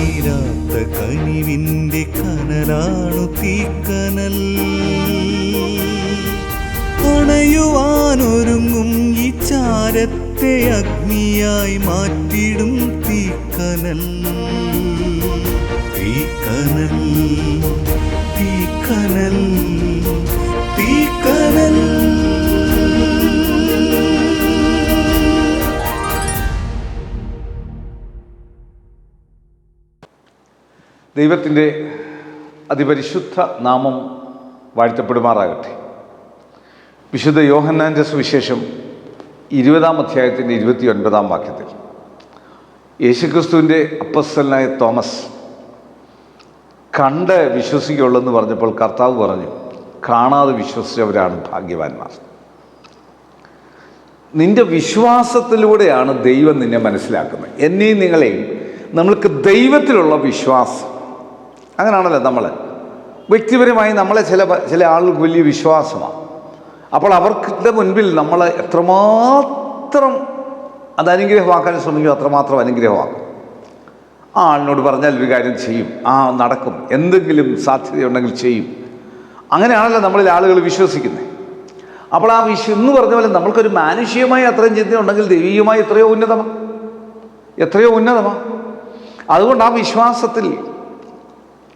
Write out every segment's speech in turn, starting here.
തീരാത്ത കനിവിൻ്റെ കനലാണു തീക്കനൽ. അണയുവാനൊരുങ്ങും ഈ ചാരത്തെ അഗ്നിയായി മാറ്റിടും തീക്കനൽ. തീക്കനൽ, തീക്കനൽ, തീക്കനൽ. ദൈവത്തിൻ്റെ അതിപരിശുദ്ധ നാമം വാഴ്ത്തപ്പെടുമാറാകട്ടെ. വിശുദ്ധ യോഹന്നാൻ്റെ സുവിശേഷം 20-ാം അധ്യായത്തിൻ്റെ 29-ാം വാക്യത്തിൽ യേശുക്രിസ്തുവിൻ്റെ അപ്പസ്തലനായ തോമസ് കണ്ട് വിശ്വസിക്കുകയുള്ളൂ എന്ന് പറഞ്ഞപ്പോൾ കർത്താവ് പറഞ്ഞു, കാണാതെ വിശ്വസിച്ചവരാണ് ഭാഗ്യവാന്മാർ. നിന്റെ വിശ്വാസത്തിലൂടെയാണ് ദൈവം നിന്നെ മനസ്സിലാക്കുന്നത്. എന്നെയും നിങ്ങളെയും നമ്മൾക്ക് ദൈവത്തിലുള്ള വിശ്വാസം, അങ്ങനെയാണല്ലോ നമ്മൾ വ്യക്തിപരമായി നമ്മളെ ചില ആളുകൾക്ക് വലിയ വിശ്വാസമാണ്. അപ്പോൾ അവർക്ക് മുൻപിൽ നമ്മൾ എത്രമാത്രം അത് അനുഗ്രഹമാക്കാൻ ശ്രമിക്കും, അത്രമാത്രം അനുഗ്രഹമാക്കും. ആ ആളിനോട് പറഞ്ഞാൽ ഒരു കാര്യം ചെയ്യും, നടക്കും, എന്തെങ്കിലും സാധ്യതയുണ്ടെങ്കിൽ ചെയ്യും. അങ്ങനെയാണല്ലോ നമ്മളിൽ ആളുകൾ വിശ്വസിക്കുന്നത്. അപ്പോൾ എന്ന് പറഞ്ഞ പോലെ നമ്മൾക്കൊരു മാനുഷികമായി അത്രയും ചിന്തയുണ്ടെങ്കിൽ ദൈവികമായി എത്രയോ ഉന്നതമാണ്. അതുകൊണ്ട് ആ വിശ്വാസത്തിൽ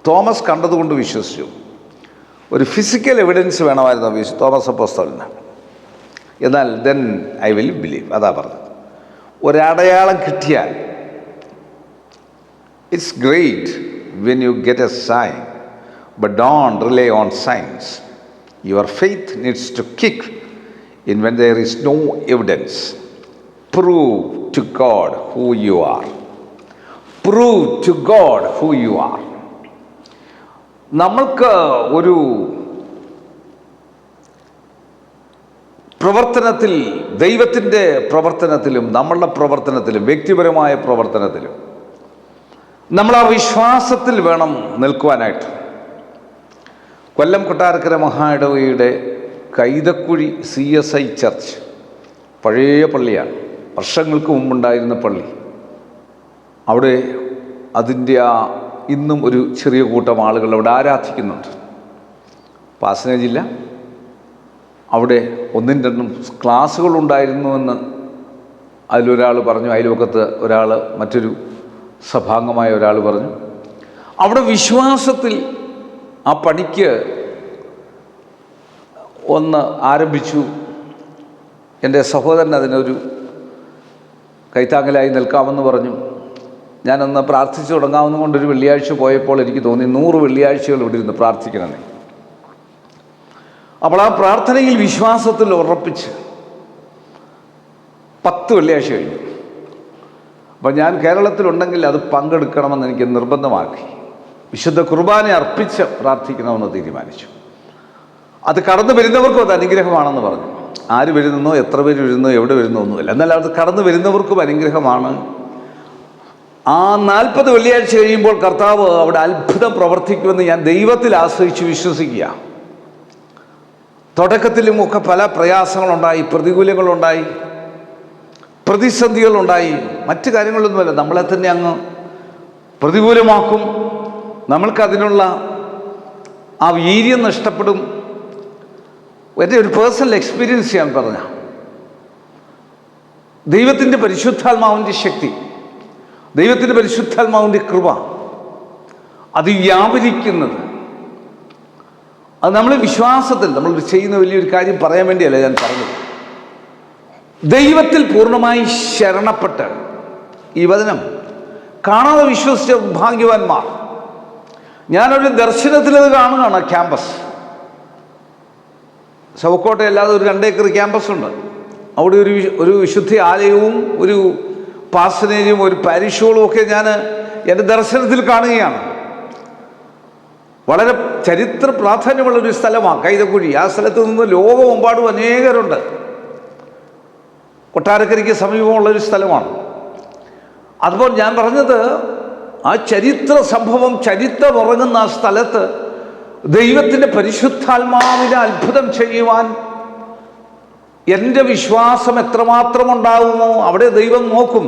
തോമസ് കണ്ടതുകൊണ്ട് വിശ്വസിച്ചു. ഒരു ഫിസിക്കൽ എവിഡൻസ് വേണമായിരുന്നു തോമസ് അപ്പോസ്തലന്. എന്നാൽ ദെൻ ഐ വിൽ ബിലീവ്, അതാ പറഞ്ഞത്. ഒരടയാളം കിട്ടിയാൽ it's great when you get a sign, but don't rely on signs. Your faith needs to kick in when there is no evidence. Prove to God who you are. Prove to God who you are. നമ്മൾക്ക് ഒരു പ്രവർത്തനത്തിൽ, ദൈവത്തിൻ്റെ പ്രവർത്തനത്തിലും നമ്മളുടെ പ്രവർത്തനത്തിലും വ്യക്തിപരമായ പ്രവർത്തനത്തിലും നമ്മൾ ആ വിശ്വാസത്തിൽ വേണം നിൽക്കുവാനായിട്ട്. കൊല്ലം കൊട്ടാരക്കര മഹാഇടവകയുടെ കൈതക്കുഴി CSI ചർച്ച് പഴയ പള്ളിയാണ്, വർഷങ്ങൾക്ക് മുമ്പുണ്ടായിരുന്ന പള്ളി. അവിടെ അതിൻ്റെ ഇന്നും ഒരു ചെറിയ കൂട്ടം ആളുകൾ അവിടെ ആരാധിക്കുന്നുണ്ട്. പാസനേജില്ല. അവിടെ 1-2 ക്ലാസ്സുകളുണ്ടായിരുന്നുവെന്ന് അതിലൊരാൾ പറഞ്ഞു. അയൽവക്കത്ത് ഒരാൾ, മറ്റൊരു സഭാംഗമായ ഒരാൾ പറഞ്ഞു. അവിടെ വിശ്വാസത്തിൽ ആ പണിക്ക് ഒന്ന് ആരംഭിച്ചു. എൻ്റെ സഹോദരൻ അതിനൊരു കൈത്താങ്ങലായി നിൽക്കാമെന്ന് പറഞ്ഞു. ഞാനൊന്ന് പ്രാർത്ഥിച്ചു തുടങ്ങാവുന്ന കൊണ്ടൊരു വെള്ളിയാഴ്ച പോയപ്പോൾ എനിക്ക് തോന്നി 100 വെള്ളിയാഴ്ചകൾ ഇവിടെ ഇരുന്ന് പ്രാർത്ഥിക്കണമെന്ന്. അപ്പോൾ ആ പ്രാർത്ഥനയിൽ വിശ്വാസത്തിൽ ഉറപ്പിച്ച് 10 വെള്ളിയാഴ്ച കഴിഞ്ഞു. അപ്പോൾ ഞാൻ കേരളത്തിലുണ്ടെങ്കിൽ അത് പങ്കെടുക്കണമെന്ന് എനിക്ക് നിർബന്ധമാക്കി. വിശുദ്ധ കുർബാന അർപ്പിച്ച് പ്രാർത്ഥിക്കണമെന്ന് തീരുമാനിച്ചു. അത് കടന്നു വരുന്നവർക്കും അത് അനുഗ്രഹമാണെന്ന് പറഞ്ഞു. ആര് വരുന്നോ, എത്ര പേര് വരുന്നോ, എവിടെ വരുന്നോ ഒന്നുമില്ല. എന്നാൽ അത് കടന്നു വരുന്നവർക്കും അനുഗ്രഹമാണ്. ആ 40 വെള്ളിയാഴ്ച കഴിയുമ്പോൾ കർത്താവ് അവിടെ അത്ഭുതം പ്രവർത്തിക്കുമെന്ന് ഞാൻ ദൈവത്തിൽ ആശ്രയിച്ച് വിശ്വസിക്കുക. തുടക്കത്തിലും ഒക്കെ പല പ്രയാസങ്ങളുണ്ടായി, പ്രതികൂലങ്ങളുണ്ടായി, പ്രതിസന്ധികളുണ്ടായി. മറ്റു കാര്യങ്ങളൊന്നുമല്ല, നമ്മളെ തന്നെ അങ്ങ് പ്രതികൂലമാക്കും. നമ്മൾക്കതിനുള്ള ആ വീര്യം നഷ്ടപ്പെടും. എൻ്റെ ഒരു പേഴ്സണൽ എക്സ്പീരിയൻസ് ഞാൻ പറഞ്ഞ ദൈവത്തിൻ്റെ പരിശുദ്ധാത്മാവിൻ്റെ ശക്തി, ദൈവത്തിൻ്റെ പരിശുദ്ധാത്മാവിൻ്റെ കൃപ, അത് വ്യാപരിക്കുന്നത്, അത് നമ്മൾ വിശ്വാസത്തിൽ നമ്മൾ ചെയ്യുന്ന വലിയൊരു കാര്യം പറയാൻ വേണ്ടിയല്ല ഞാൻ പറഞ്ഞത്. ദൈവത്തിൽ പൂർണ്ണമായി ശരണപ്പെട്ട് ഈ വചനം കാണാതെ വിശ്വസിച്ച ഭാഗ്യവാന്മാർ. ഞാനൊരു ദർശനത്തിലത് കാണുകയാണ്. ക്യാമ്പസ് ശവക്കോട്ടയല്ലാതെ ഒരു 2 ഏക്കർ ക്യാമ്പസ് ഉണ്ട്. അവിടെ ഒരു വിശുദ്ധ ആലയവും ഒരു പാസനേജും ഒരു പാരിഷോളും ഒക്കെ ഞാൻ എൻ്റെ ദർശനത്തിൽ കാണുകയാണ്. വളരെ ചരിത്ര പ്രാധാന്യമുള്ളൊരു സ്ഥലമാണ് കൈതക്കുഴി. ആ സ്ഥലത്ത് നിന്ന് ലോകമെമ്പാടും അനേകരുണ്ട്. കൊട്ടാരക്കരയ്ക്ക് സമീപമുള്ളൊരു സ്ഥലമാണ്. അതുപോലെ ഞാൻ പറഞ്ഞത്, ആ ചരിത്ര സംഭവം, ചരിത്രം ഉറങ്ങുന്ന ആ സ്ഥലത്ത് ദൈവത്തിൻ്റെ പരിശുദ്ധാത്മാവിനെ അത്ഭുതം ചെയ്യുവാൻ എൻ്റെ വിശ്വാസം എത്രമാത്രം ഉണ്ടാകുമോ അവിടെ ദൈവം നോക്കും.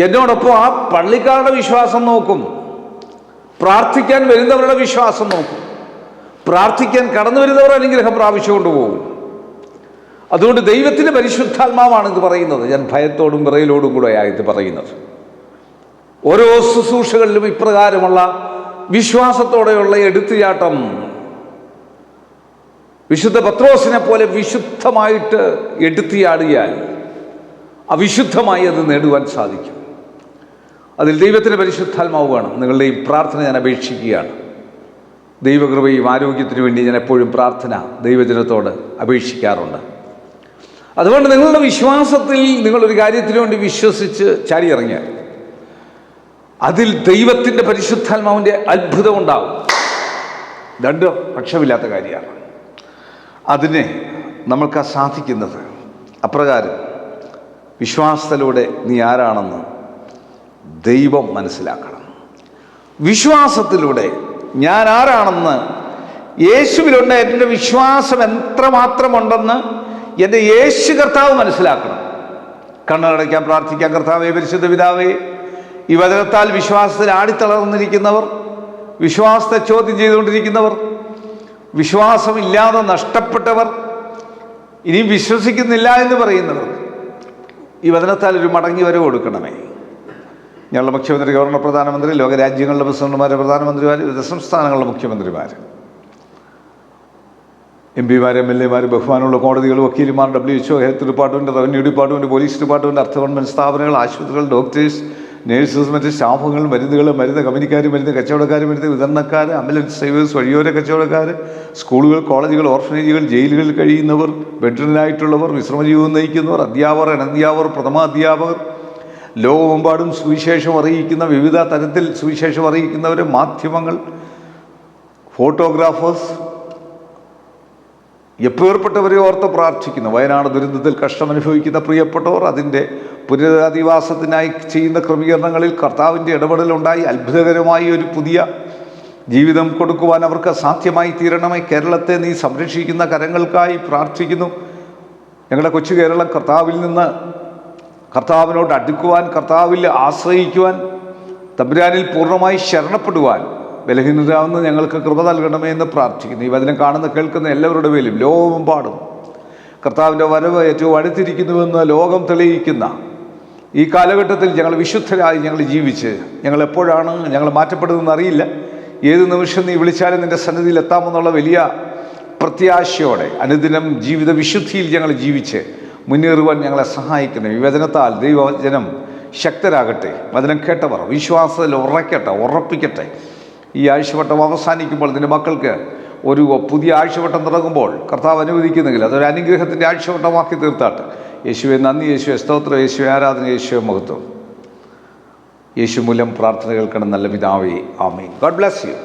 എന്നോടൊപ്പം ആ പള്ളിക്കാരുടെ വിശ്വാസം നോക്കും, പ്രാർത്ഥിക്കാൻ വരുന്നവരുടെ വിശ്വാസം നോക്കും, പ്രാർത്ഥിക്കാൻ കടന്നു വരുന്നവർ അനുഗ്രഹം പ്രാപിച്ചുകൊണ്ട് പോകും. അതുകൊണ്ട് ദൈവത്തിൻ്റെ പരിശുദ്ധാത്മാവാണ് ഇത് പറയുന്നത്. ഞാൻ ഭയത്തോടും വിറയലോടും കൂടെ ആയിട്ട് പറയുന്നത്. ഓരോ ശുശ്രൂഷകളിലും ഇപ്രകാരമുള്ള വിശ്വാസത്തോടെയുള്ള എടുത്തുചാട്ടം വിശുദ്ധ പത്രോസിനെ പോലെ വിശുദ്ധമായിട്ട് എടുത്തിയാടിയാൽ അവിശുദ്ധമായി അത് നേടുവാൻ സാധിക്കും. അതിൽ ദൈവത്തിൻ്റെ പരിശുദ്ധാത്മാവ് വേണം. നിങ്ങളുടെ ഈ പ്രാർത്ഥന ഞാൻ അപേക്ഷിക്കുകയാണ്. ദൈവകൃപയും ആരോഗ്യത്തിനു വേണ്ടി ഞാൻ എപ്പോഴും പ്രാർത്ഥന ദൈവജനത്തോട് അപേക്ഷിക്കാറുണ്ട്. അതുകൊണ്ട് നിങ്ങളുടെ വിശ്വാസത്തിൽ നിങ്ങളൊരു കാര്യത്തിനു വേണ്ടി വിശ്വസിച്ച് ചാടിയിറങ്ങിയാൽ അതിൽ ദൈവത്തിൻ്റെ പരിശുദ്ധാത്മാവിൻ്റെ അത്ഭുതം ഉണ്ടാകും. രണ്ട് പക്ഷമില്ലാത്ത കാര്യമാണ്. അതിനെ നമ്മൾക്ക് സാധിക്കുന്നത് അപ്രകാരം വിശ്വാസത്തിലൂടെ നീ ആരാണെന്ന് ദൈവം മനസ്സിലാക്കണം. വിശ്വാസത്തിലൂടെ ഞാൻ ആരാണെന്ന് യേശുവിലുണ്ട് എൻ്റെ വിശ്വാസം എത്രമാത്രമുണ്ടെന്ന് എൻ്റെ യേശു കർത്താവ് മനസ്സിലാക്കണം. കണ്ണടയ്ക്കാൻ പ്രാർത്ഥിക്കാൻ, കർത്താവേ പരിശുദ്ധ പിതാവേ, ഈ വചനത്താൽ വിശ്വാസത്തിൽ ആടിത്തളർന്നിരിക്കുന്നവർ, വിശ്വാസത്തെ ചോദ്യം ചെയ്തുകൊണ്ടിരിക്കുന്നവർ, വിശ്വാസമില്ലാതെ നഷ്ടപ്പെട്ടവർ, ഇനിയും വിശ്വസിക്കുന്നില്ല എന്ന് പറയുന്നവർ ഈ വചനത്താൽ ഒരു മടങ്ങി വരവ് കൊടുക്കണമേ. ഞങ്ങളുടെ മുഖ്യമന്ത്രി, ഗവർണർ, പ്രധാനമന്ത്രി, ലോകരാജ്യങ്ങളുടെ പ്രസിഡന്റുമാർ, പ്രധാനമന്ത്രിമാർ, വിവിധ സംസ്ഥാനങ്ങളുടെ മുഖ്യമന്ത്രിമാർ, MP-മാർ, MLA-മാർ, ബഹുമാനമുള്ള കോടതികൾ, വക്കീലുമാർ, WHO, health department, revenue department, police department, അർദ്ധ ഗവൺമെൻറ് സ്ഥാപനങ്ങൾ, ആശുപത്രികൾ, ഡോക്ടേഴ്സ്, നേഴ്സസ്, മറ്റ് സ്റ്റാഫുകൾ, മരുന്ന് കമ്പനിക്കാർ, മരുന്ന് കച്ചവടക്കാർ, മരുന്ന് വിതരണക്കാർ, ആംബുലൻസ് ഡ്രൈവേഴ്സ്, വഴിയോര കച്ചവടക്കാർ, സ്കൂളുകൾ, കോളേജുകൾ, ഓർഫനേജുകൾ, ജയിലുകളിൽ കഴിയുന്നവർ, വെറ്ററിനായിട്ടുള്ളവർ, വിശ്രമജീവിതം നയിക്കുന്നവർ, അധ്യാപകർ, അനധ്യാപകർ, പ്രഥമാധ്യാപകർ, ലോകമെമ്പാടും സുവിശേഷം അറിയിക്കുന്ന, വിവിധ തരത്തിൽ സുവിശേഷം അറിയിക്കുന്നവർ, മാധ്യമങ്ങൾ, ഫോട്ടോഗ്രാഫേഴ്സ്, എപ്പേർപ്പെട്ടവരെ ഓർത്ത് പ്രാർത്ഥിക്കുന്നു. വയനാട് ദുരന്തത്തിൽ കഷ്ടമനുഭവിക്കുന്ന പ്രിയപ്പെട്ടവർ, അതിൻ്റെ പുനരധിവാസത്തിനായി ചെയ്യുന്ന ക്രമീകരണങ്ങളിൽ കർത്താവിൻ്റെ ഇടപെടലുണ്ടായി അത്ഭുതകരമായി ഒരു പുതിയ ജീവിതം കൊടുക്കുവാൻ അവർക്ക് സാധ്യമായി തീരണമേ. കേരളത്തെ നീ സംരക്ഷിക്കുന്ന കരങ്ങൾക്കായി പ്രാർത്ഥിക്കുന്നു. ഞങ്ങളുടെ കൊച്ചു കേരളം കർത്താവിൽ നിന്ന് കർത്താവിനോട് അടുക്കുവാൻ, കർത്താവിൽ ആശ്രയിക്കുവാൻ, തമ്പുരാനിൽ പൂർണ്ണമായി ശരണപ്പെടുവാൻ ബലഹീനരാകുന്ന ഞങ്ങൾക്ക് കൃപ നൽകണമേ എന്ന് പ്രാർത്ഥിക്കുന്നു. ഈ വചനം കാണുന്ന കേൾക്കുന്ന എല്ലാവരുടെ മേലും ലോകമെമ്പാടും കർത്താവിൻ്റെ വരവ് ഏറ്റവും അടുത്തിരിക്കുന്നുവെന്ന് ലോകം തെളിയിക്കുന്ന ഈ കാലഘട്ടത്തിൽ ഞങ്ങൾ വിശുദ്ധരായി ഞങ്ങൾ ജീവിച്ച്, ഞങ്ങൾ എപ്പോഴാണ് ഞങ്ങൾ മാറ്റപ്പെടുന്നതെന്ന് അറിയില്ല, ഏത് നിമിഷം നീ വിളിച്ചാലും നിൻ്റെ സന്നിധിയിൽ എത്താമെന്നുള്ള വലിയ പ്രത്യാശയോടെ അനുദിനം ജീവിത വിശുദ്ധിയിൽ ഞങ്ങൾ ജീവിച്ച് മുന്നേറുവാൻ ഞങ്ങളെ സഹായിക്കണം. ഈ വചനത്താൽ ദൈവവചനം ശക്തരാകട്ടെ. വചനം കേട്ടവർ വിശ്വാസത്തിൽ ഉറപ്പിക്കട്ടെ. ഈ ആഴ്ചവട്ടം അവസാനിക്കുമ്പോൾ നിൻ്റെ മക്കൾക്ക് ഒരു പുതിയ ആഴ്ചവട്ടം തുടങ്ങുമ്പോൾ കർത്താവ് അനുവദിക്കുന്നെങ്കിൽ അതൊരു അനുഗ്രഹത്തിൻ്റെ ആഴ്ചവട്ടമാക്കി തീർത്താട്ട്. യേശുവെ നന്ദി, യേശുവെ സ്തോത്രം, യേശുവെ ആരാധന, യേശുവെ മഹത്വം. യേശു മൂലം പ്രാർത്ഥന കേൾക്കണം നല്ല പിതാവേ, ആമേൻ. God bless you.